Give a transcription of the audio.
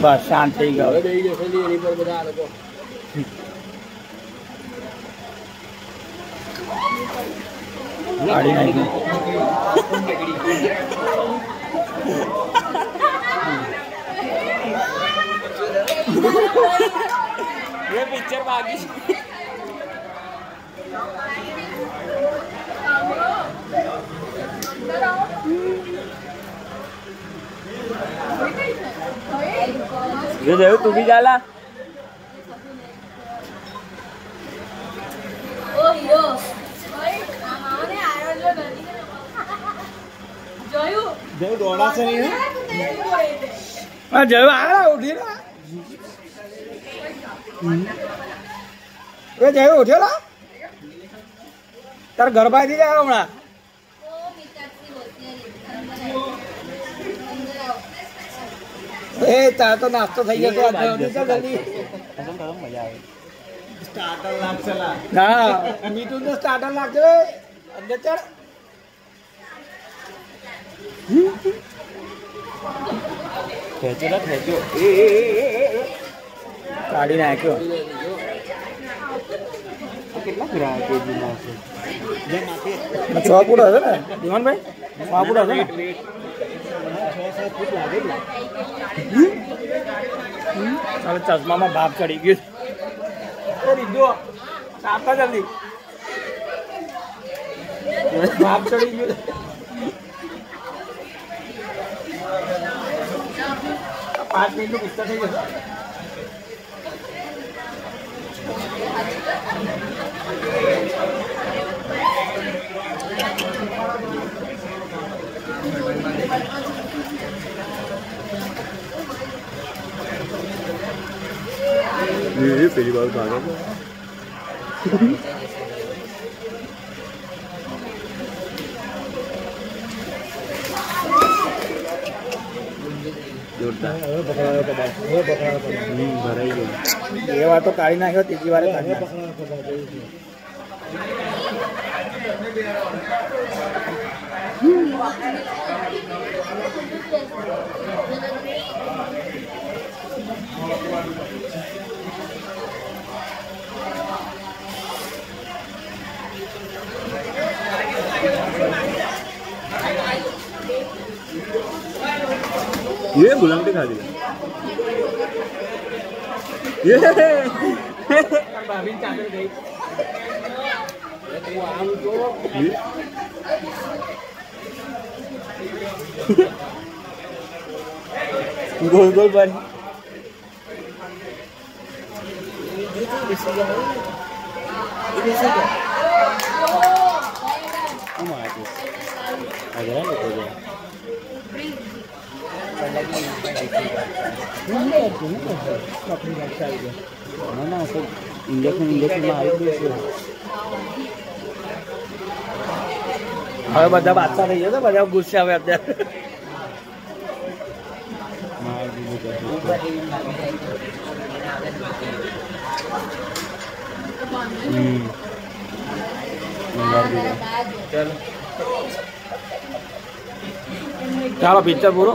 बस शांति गयो गाड़ी नहीं ये पिक्चर बाकी ये देखो तू भी जाला ओ हीरो ओए आने आयो जो गली जोयू जो दौड़ा से नहीं है आ जय आ उठी ना ए जय उठ्यो ला तार घर बाई दी जाए हमणा ए तार तो नाश्तो થઈ ગયો તો જલ્દી જલ્દી मजा આવે स्टार्टर लाग चला हां मीठू तो स्टार्टर लाग दे अंदर चढ़ खेचो गाड़ी नाख्यो કેટલા ગ્રામ કેજી માં છે જે માથે 6 ફૂટ હશે ને દીવાન ભાઈ 6 ફૂટ હશે ને 6-7 ફૂટ લાગે ને હવે ચશ્મામાં ભાપ ચડી ગયો એ રીધો સાપા જલ્દી ભાપ ચડી ગયો પાંચ મિનિટનું પિક્ચર થઈ ગયું ये पहली बार भागा जोरदार भराई गई ये बार तो काढ़ी नाख्यो तीजी वारे काढ़ी ये गुलाम दिखा दिया ये भाभी चादर गई गोल गोल पर ना इंजेक्शन मारी હવે બધા બાદશાહ થઈ ગયો બધા ગુસ્સે આવે અત્યારે ચાલો પિક્ચર પૂરો